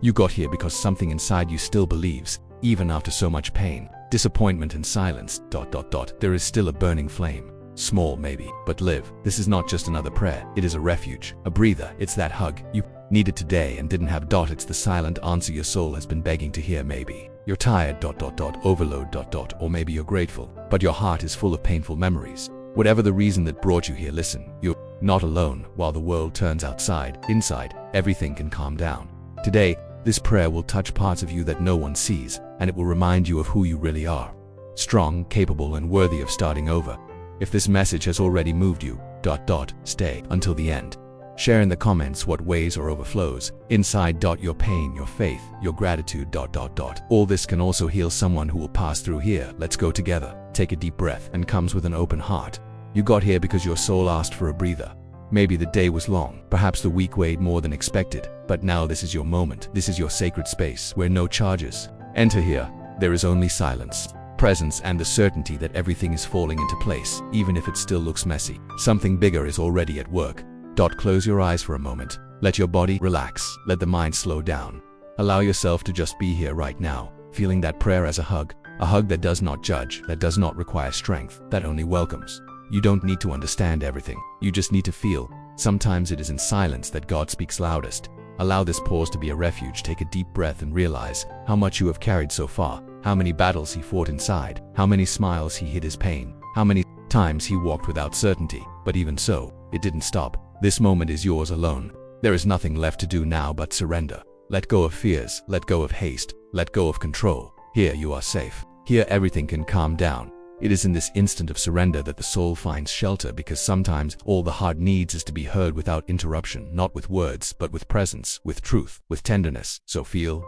You got here because something inside you still believes, even after so much pain, disappointment and silence, ... There is still a burning flame. Small maybe, but live. This is not just another prayer, it is a refuge, a breather. It's that hug you needed today and didn't have. It's the silent answer your soul has been begging to hear. Maybe you're tired, ... overload ... or maybe you're grateful, but your heart is full of painful memories. Whatever the reason that brought you here, listen, you're not alone. While the world turns inside, everything can calm down. Today, this prayer will touch parts of you that no one sees, and it will remind you of who you really are. Strong, capable, and worthy of starting over. If this message has already moved you, ... stay until the end. Share in the comments what weighs or overflows inside. Your pain, your faith, your gratitude ... All this can also heal someone who will pass through here. Let's go together. Take a deep breath and comes with an open heart. You got here because your soul asked for a breather. Maybe the day was long, perhaps the week weighed more than expected, but now this is your moment. This is your sacred space where no charges enter here. There is only silence, presence, and the certainty that everything is falling into place, even if it still looks messy. Something bigger is already at work. Close your eyes for a moment. Let your body relax. Let the mind slow down. Allow yourself to just be here right now, feeling that prayer as a hug that does not judge, that does not require strength, that only welcomes. You don't need to understand everything. You just need to feel. Sometimes it is in silence that God speaks loudest. Allow this pause to be a refuge. Take a deep breath and realize how much you have carried so far, how many battles he fought inside, how many smiles he hid his pain, how many times he walked without certainty. But even so, it didn't stop. This moment is yours alone. There is nothing left to do now but surrender. Let go of fears, let go of haste, let go of control. Here you are safe. Here everything can calm down. It is in this instant of surrender that the soul finds shelter, because sometimes all the heart needs is to be heard without interruption, not with words, but with presence, with truth, with tenderness. So feel ...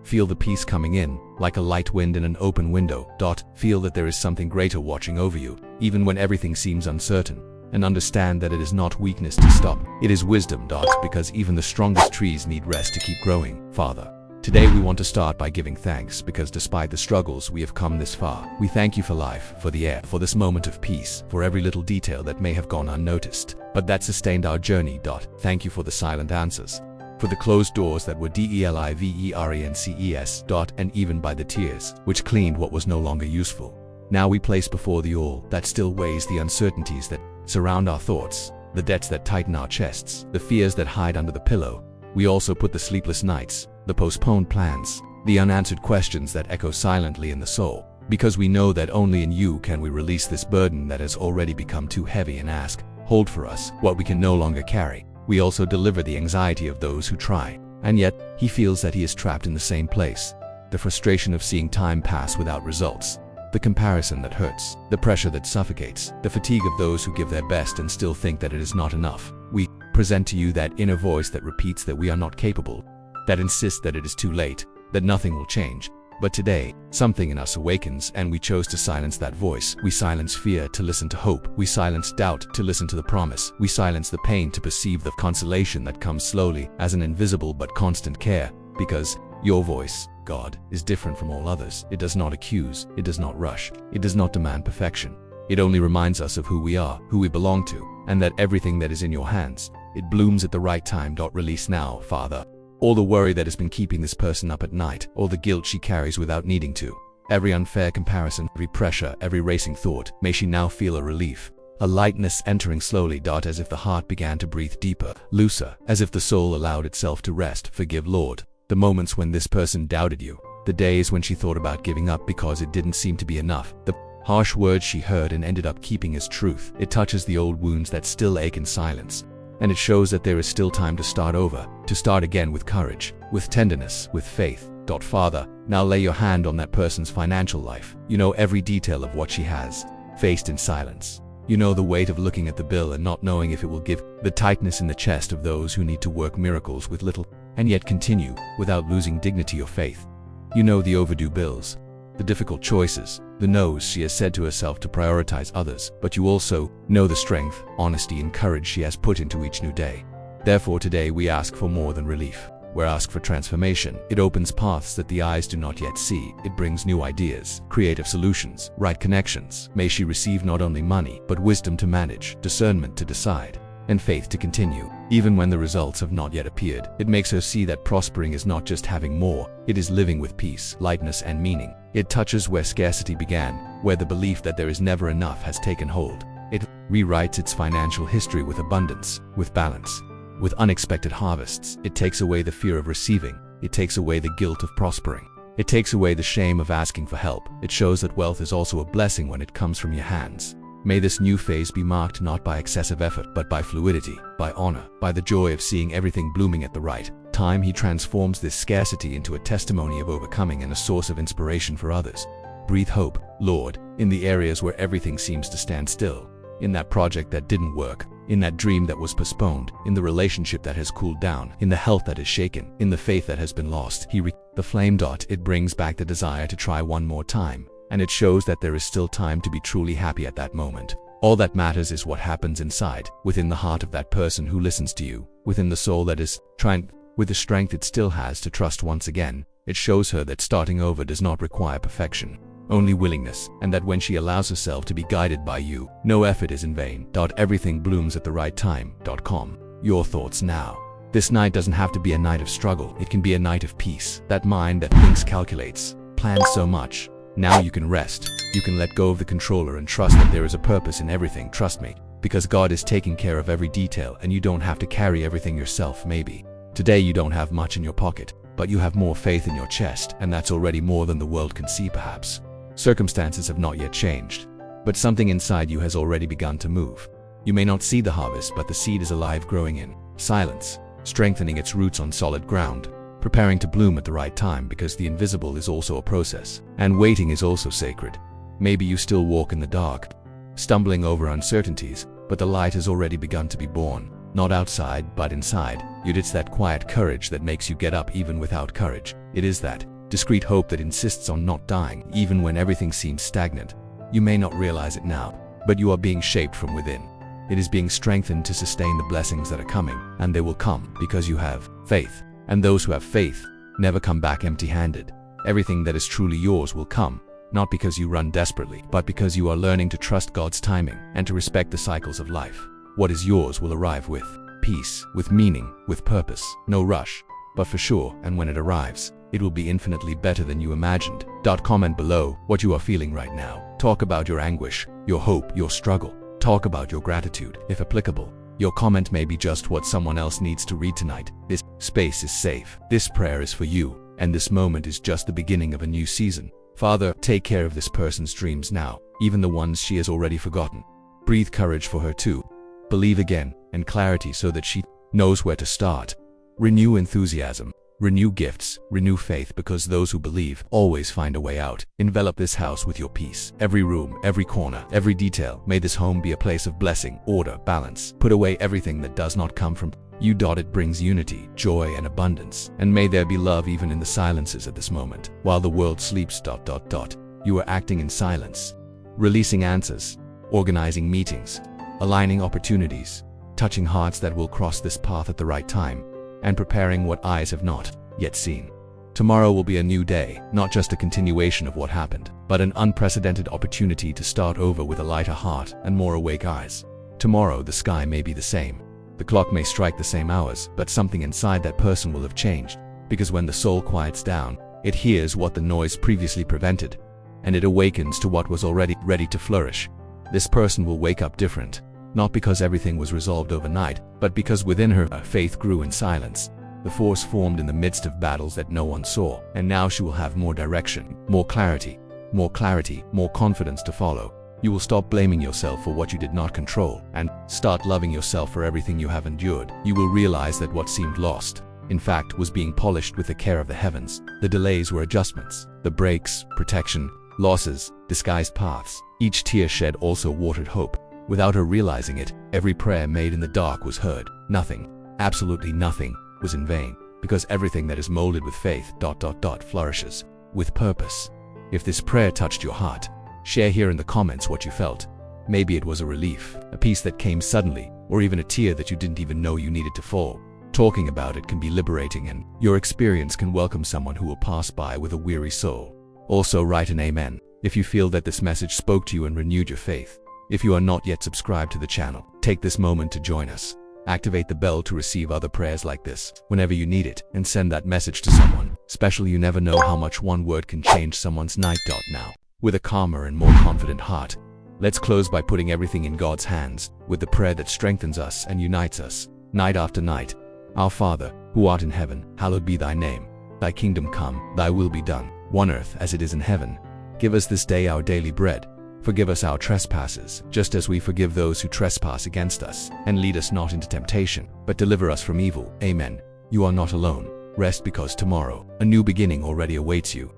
Feel the peace coming in, like a light wind in an open window. Feel that there is something greater watching over you, even when everything seems uncertain. And understand that it is not weakness to stop. It is wisdom. Because even the strongest trees need rest to keep growing. Father, today we want to start by giving thanks, because despite the struggles we have come this far. We thank you for life, for the air, for this moment of peace, for every little detail that may have gone unnoticed, but that sustained our journey. Thank you for the silent answers, for the closed doors that were deliverances. And even by the tears, which cleaned what was no longer useful. Now we place before thee all that still weighs, the uncertainties that surround our thoughts, the debts that tighten our chests, the fears that hide under the pillow. We also put the sleepless nights, the postponed plans, the unanswered questions that echo silently in the soul, because we know that only in you can we release this burden that has already become too heavy, and ask, hold for us what we can no longer carry. We also deliver the anxiety of those who try, and yet he feels that he is trapped in the same place. The frustration of seeing time pass without results, the comparison that hurts, the pressure that suffocates, the fatigue of those who give their best and still think that it is not enough. We present to you that inner voice that repeats that we are not capable, that insists that it is too late, that nothing will change. But today, something in us awakens, and we chose to silence that voice. We silence fear to listen to hope. We silence doubt to listen to the promise. We silence the pain to perceive the consolation that comes slowly as an invisible but constant care. Because your voice, God, is different from all others. It does not accuse, it does not rush, it does not demand perfection. It only reminds us of who we are, who we belong to, and that everything that is in your hands, it blooms at the right time. Release now, Father, all the worry that has been keeping this person up at night, all the guilt she carries without needing to, every unfair comparison, every pressure, every racing thought. May she now feel a relief, a lightness entering slowly. As if the heart began to breathe deeper, looser, as if the soul allowed itself to rest. Forgive, Lord, the moments when this person doubted you, the days when she thought about giving up because it didn't seem to be enough, the harsh words she heard and ended up keeping as truth. It touches the old wounds that still ache in silence, and it shows that there is still time to start over, to start again with courage, with tenderness, with faith. Father, now lay your hand on that person's financial life. You know every detail of what she has faced in silence. You know the weight of looking at the bill and not knowing if it will give, the tightness in the chest of those who need to work miracles with little and yet continue without losing dignity or faith. You know the overdue bills, the difficult choices, the no's she has said to herself to prioritize others, but you also know the strength, honesty, and courage she has put into each new day. Therefore today we ask for more than relief. We ask for transformation. It opens paths that the eyes do not yet see. It brings new ideas, creative solutions, right connections. May she receive not only money, but wisdom to manage, discernment to decide, and faith to continue. even when the results have not yet appeared. It makes her see that prospering is not just having more, it is living with peace, lightness, and meaning. It touches where scarcity began, where the belief that there is never enough has taken hold. It rewrites its financial history with abundance, with balance, with unexpected harvests. It takes away the fear of receiving. It takes away the guilt of prospering. It takes away the shame of asking for help. It shows that wealth is also a blessing when it comes from your hands. May this new phase be marked not by excessive effort, but by fluidity, by honor, by the joy of seeing everything blooming at the right time. He transforms this scarcity into a testimony of overcoming and a source of inspiration for others. Breathe hope, Lord, in the areas where everything seems to stand still, in that project that didn't work, in that dream that was postponed, in the relationship that has cooled down, in the health that is shaken, in the faith that has been lost. The flame dot, it brings back the desire to try one more time, and it shows that there is still time to be truly happy at that moment. All that matters is what happens inside, within the heart of that person who listens to you, within the soul that is trying, with the strength it still has to trust once again. It shows her that starting over does not require perfection, only willingness, and that when she allows herself to be guided by you, no effort is in vain. Everything blooms at the right time. Your thoughts now. This night doesn't have to be a night of struggle. It can be a night of peace. That mind that thinks, calculates, plans so much. Now you can rest. You can let go of the controller and trust that there is a purpose in everything. Trust me, because God is taking care of every detail, and you don't have to carry everything yourself. Maybe today you don't have much in your pocket, but you have more faith in your chest, and that's already more than the world can see. Perhaps circumstances have not yet changed, but something inside you has already begun to move. You may not see the harvest, but the seed is alive, growing in silence, strengthening its roots on solid ground, preparing to bloom at the right time, because the invisible is also a process, and waiting is also sacred. Maybe you still walk in the dark, stumbling over uncertainties, but the light has already begun to be born, not outside, but inside. It's that quiet courage that makes you get up even without courage. It is that discreet hope that insists on not dying, even when everything seems stagnant. You may not realize it now, but you are being shaped from within. It is being strengthened to sustain the blessings that are coming, and they will come because you have faith. And those who have faith never come back empty-handed. Everything that is truly yours will come, not because you run desperately, but because you are learning to trust God's timing and to respect the cycles of life. What is yours will arrive with peace, with meaning, with purpose. No rush, but for sure, and when it arrives, it will be infinitely better than you imagined. Comment below what you are feeling right now. Talk about your anguish, your hope, your struggle. Talk about your gratitude, if applicable. Your comment may be just what someone else needs to read tonight. This space is safe. This prayer is for you, and this moment is just the beginning of a new season. Father, take care of this person's dreams now, even the ones she has already forgotten. Breathe courage for her too. Believe again, and clarity so that she knows where to start. Renew enthusiasm. Renew gifts, renew faith, because those who believe always find a way out. Envelop this house with your peace. Every room, every corner, every detail. May this home be a place of blessing, order, balance. Put away everything that does not come from you. It brings unity, joy, and abundance. And may there be love even in the silences at this moment. While the world sleeps. You are acting in silence, releasing answers, organizing meetings, aligning opportunities, touching hearts that will cross this path at the right time, and preparing what eyes have not yet seen. Tomorrow will be a new day, not just a continuation of what happened, but an unprecedented opportunity to start over with a lighter heart and more awake eyes. Tomorrow the sky may be the same, the clock may strike the same hours, but something inside that person will have changed, because when the soul quiets down, it hears what the noise previously prevented, and it awakens to what was already ready to flourish. This person will wake up different, not because everything was resolved overnight, but because within her, a faith grew in silence. The force formed in the midst of battles that no one saw, and now she will have more direction, more clarity, more confidence to follow. You will stop blaming yourself for what you did not control, and start loving yourself for everything you have endured. You will realize that what seemed lost, in fact, was being polished with the care of the heavens. The delays were adjustments, the breaks, protection, losses, disguised paths. Each tear shed also watered hope. Without her realizing it, every prayer made in the dark was heard. Nothing, absolutely nothing, was in vain, because everything that is molded with faith flourishes with purpose. If this prayer touched your heart, share here in the comments what you felt. Maybe it was a relief, a peace that came suddenly, or even a tear that you didn't even know you needed to fall. Talking about it can be liberating, and your experience can welcome someone who will pass by with a weary soul. Also write an amen if you feel that this message spoke to you and renewed your faith. If you are not yet subscribed to the channel, take this moment to join us. Activate the bell to receive other prayers like this whenever you need it, and send that message to someone special. You never know how much one word can change someone's night. Now, with a calmer and more confident heart, let's close by putting everything in God's hands with the prayer that strengthens us and unites us night after night. Our Father, who art in heaven, hallowed be thy name. Thy kingdom come, thy will be done, on earth as it is in heaven. Give us this day our daily bread. Forgive us our trespasses, just as we forgive those who trespass against us. And lead us not into temptation, but deliver us from evil. Amen. You are not alone. Rest, because tomorrow, a new beginning already awaits you.